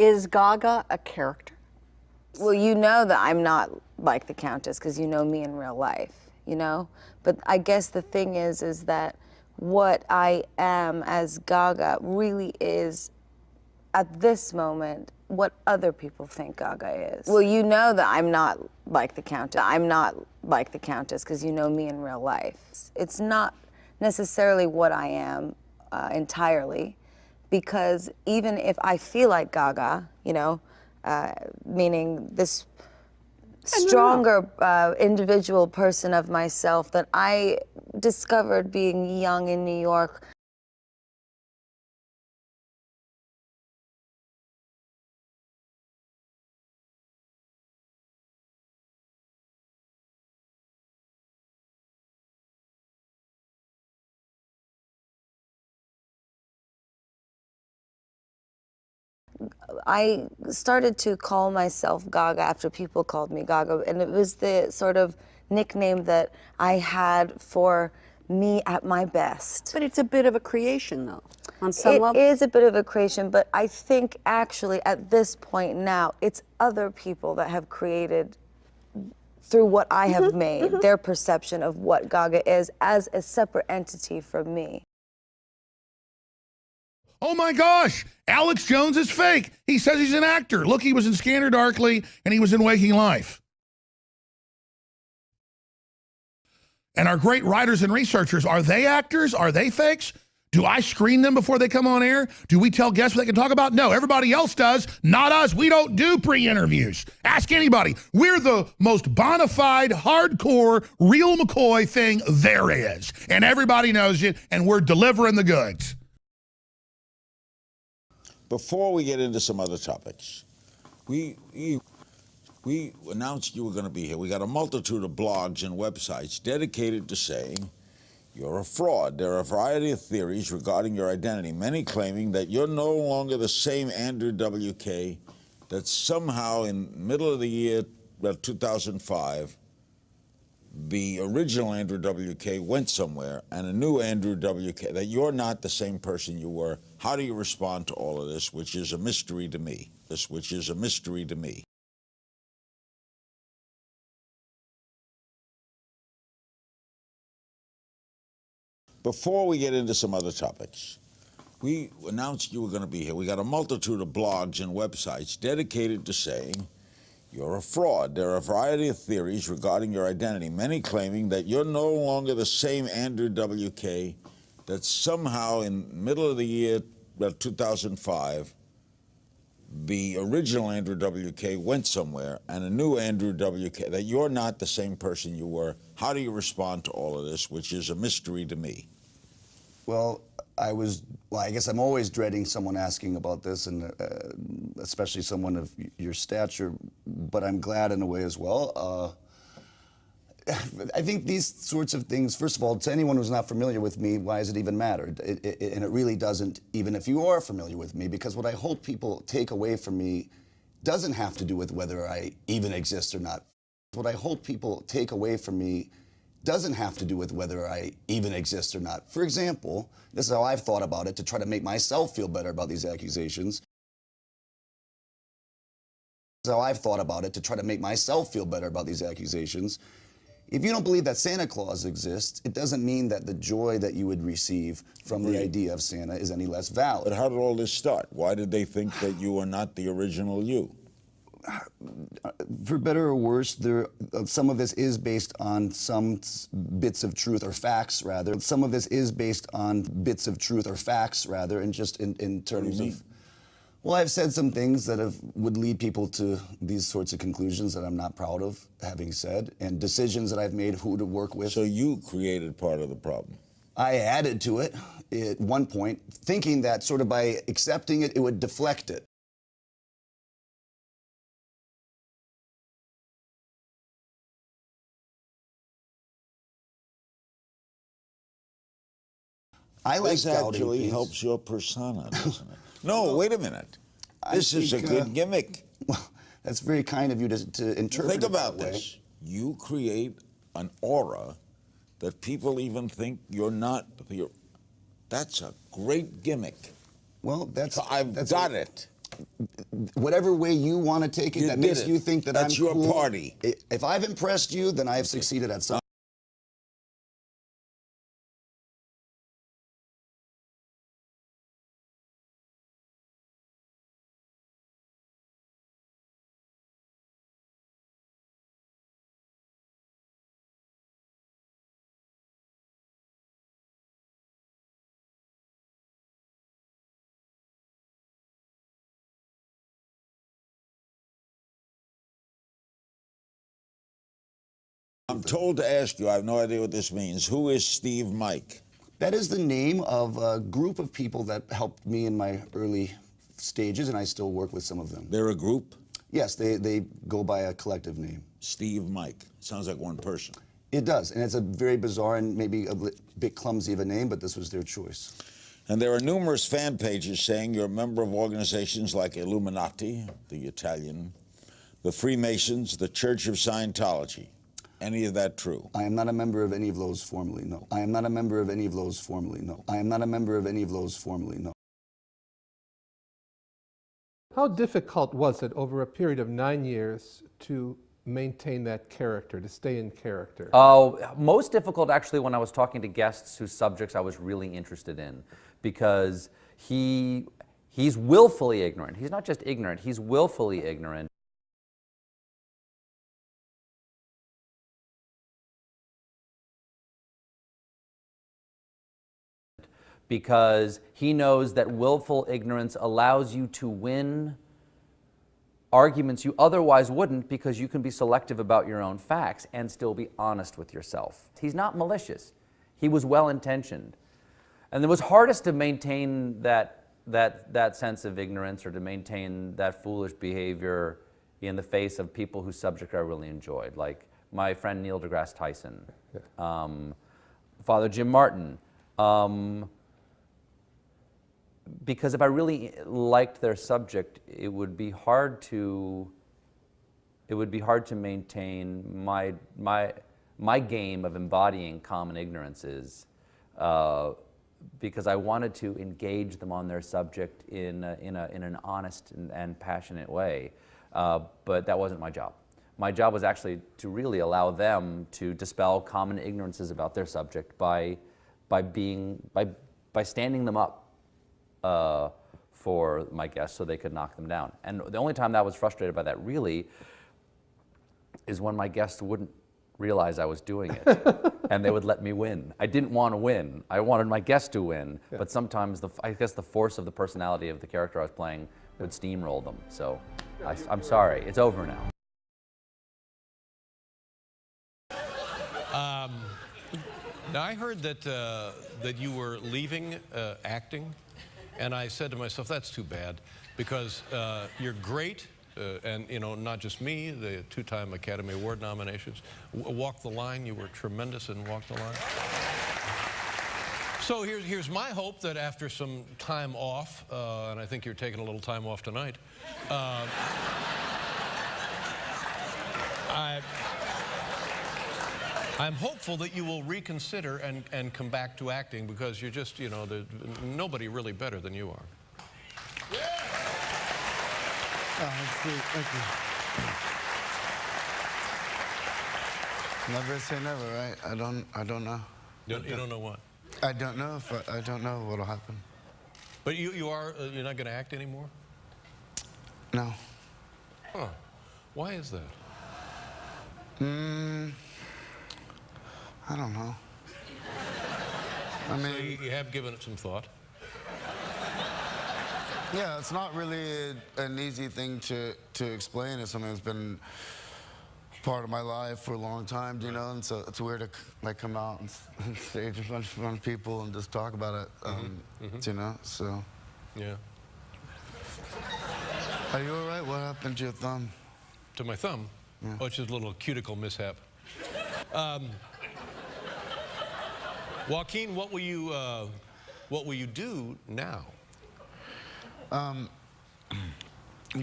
Is Gaga a character? Well, you know that I'm not like the Countess because you know me in real life, you know? But I guess the thing is that what I am as Gaga really is, at this moment, what other people think Gaga is. Well, you know that I'm not like the Countess. I'm not like the Countess because you know me in real life. It's not necessarily what I am entirely, because even if I feel like Gaga, you know, meaning this stronger individual person of myself that I discovered being young in New York. I started to call myself Gaga after people called me Gaga, and it was the sort of nickname that I had for me at my best. But it's a bit of a creation, though, on some level. It is a bit of a creation, but I think actually at this point now, it's other people that have created, through what I have made, their perception of what Gaga is as a separate entity from me. Oh my gosh, Alex Jones is fake. He says he's an actor. Look, he was in Scanner Darkly and he was in Waking Life. And our great writers and researchers, are they actors? Are they fakes? Do I screen them before they come on air? Do we tell guests what they can talk about? No, everybody else does, not us. We don't do pre-interviews. Ask anybody. We're the most bona fide, hardcore, real McCoy thing there is. And everybody knows it, and we're delivering the goods. Before we get into some other topics, we announced you were going to be here. We got a multitude of blogs and websites dedicated to saying you're a fraud. There are a variety of theories regarding your identity, many claiming that you're no longer the same Andrew WK, that somehow in the middle of the year 2005, the original Andrew WK went somewhere and a new Andrew WK, that you're not the same person you were. How do you respond to all of this, which is a mystery to me? Which is a mystery to me. Before we get into some other topics, we announced you were going to be here. We got a multitude of blogs and websites dedicated to saying you're a fraud. There are a variety of theories regarding your identity, many claiming that you're no longer the same Andrew WK, that somehow in the middle of the year 2005, the original Andrew WK went somewhere and a new Andrew WK, that you're not the same person you were. How do you respond to all of this, which is a mystery to me? Well, I guess I'm always dreading someone asking about this, and especially someone of your stature, but I'm glad in a way as well. I think these sorts of things, first of all, to anyone who's not familiar with me, why does it even matter? And it really doesn't, even if you are familiar with me, because what I hope people take away from me doesn't have to do with whether I even exist or not. What I hope people take away from me doesn't have to do with whether I even exist or not. For example, this is how I've thought about it to try to make myself feel better about these accusations. This is how I've thought about it to try to make myself feel better about these accusations. If you don't believe that Santa Claus exists, it doesn't mean that the joy that you would receive from the idea of Santa is any less valid. But how did all this start? Why did they think that you were not the original you? For better or worse, some of this is based on some bits of truth, or facts rather. Some of this is based on bits of truth, or facts rather, and just in terms of... Well, I've said some things that would lead people to these sorts of conclusions that I'm not proud of having said, and decisions that I've made who to work with. So you created part of the problem? I added to it at one point, thinking that sort of by accepting it, it would deflect it. This actually helps your persona, doesn't it? No, wait a minute. This is a good gimmick. Well, that's very kind of you to interpret Think about it that way. this. You create an aura that people even think you're not. That's a great gimmick. Well, I've got it. whatever way you want to take it, You that did makes it. you think that That's I'm your cool. party. If I've impressed you, then I have succeeded at something. I'm told to ask you, I have no idea what this means. Who is Steve Mike? That is the name of a group of people that helped me in my early stages, and I still work with some of them. They're a group? Yes, they go by a collective name. Steve Mike. Sounds like one person. It does, and it's a very bizarre and maybe a bit clumsy of a name, but this was their choice. And there are numerous fan pages saying you're a member of organizations like Illuminati, the Italian, the Freemasons, the Church of Scientology. Any of that true? I am not a member of any of those formally, no. I am not a member of any of those formally, no. I am not a member of any of those formally, no. How difficult was it over a period of 9 years to maintain that character, to stay in character? Oh, most difficult actually when I was talking to guests whose subjects I was really interested in, because he's willfully ignorant. He's not just ignorant, he's willfully ignorant. Because he knows that willful ignorance allows you to win arguments you otherwise wouldn't, because you can be selective about your own facts and still be honest with yourself. He's not malicious. He was well-intentioned. And it was hardest to maintain that sense of ignorance, or to maintain that foolish behavior in the face of people whose subject I really enjoyed, like my friend Neil deGrasse Tyson, Father Jim Martin. Because if I really liked their subject, it would be hard to maintain my game of embodying common ignorances, because I wanted to engage them on their subject in an honest and passionate way, but that wasn't my job. My job was actually to really allow them to dispel common ignorances about their subject by standing them up for my guests so they could knock them down. And the only time that I was frustrated by that really is when my guests wouldn't realize I was doing it and they would let me win. I didn't want to win. I wanted my guests to win, but sometimes I guess the force of the personality of the character I was playing would steamroll them. So I'm sorry, it's over now. Now I heard that you were leaving acting. And I said to myself, that's too bad, because you're great, and not just me, the 2-time Academy Award nominations. Walk the Line, you were tremendous in Walk the Line. So here's my hope that after some time off, and I think you're taking a little time off tonight, I'm hopeful that you will reconsider and come back to acting, because you're just, nobody really better than you are. Oh, that's sweet. Thank you. Never say never, right? I don't know. You don't know what? I don't know if I don't know what'll happen. But you're not going to act anymore? No. Huh. Why is that? I don't know. I mean, So you have given it some thought. yeah, it's not really an easy thing to explain. It's something that's been part of my life for a long time, and so it's weird to come out and stage in front of people and just talk about it, so. Yeah. Are you all right? What happened to your thumb? To my thumb? Yeah. Oh, it's just a little cuticle mishap. Joaquin, what will you do now? Well,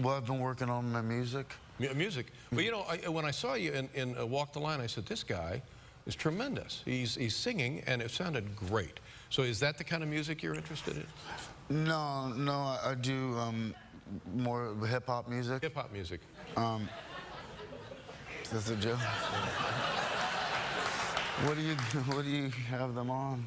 I've been working on my music. Music. Well, when I saw you in Walk the Line, I said, this guy is tremendous. He's singing, and it sounded great. So is that the kind of music you're interested in? No, I do more hip hop music. Hip hop music. That's a joke. What do you have them on?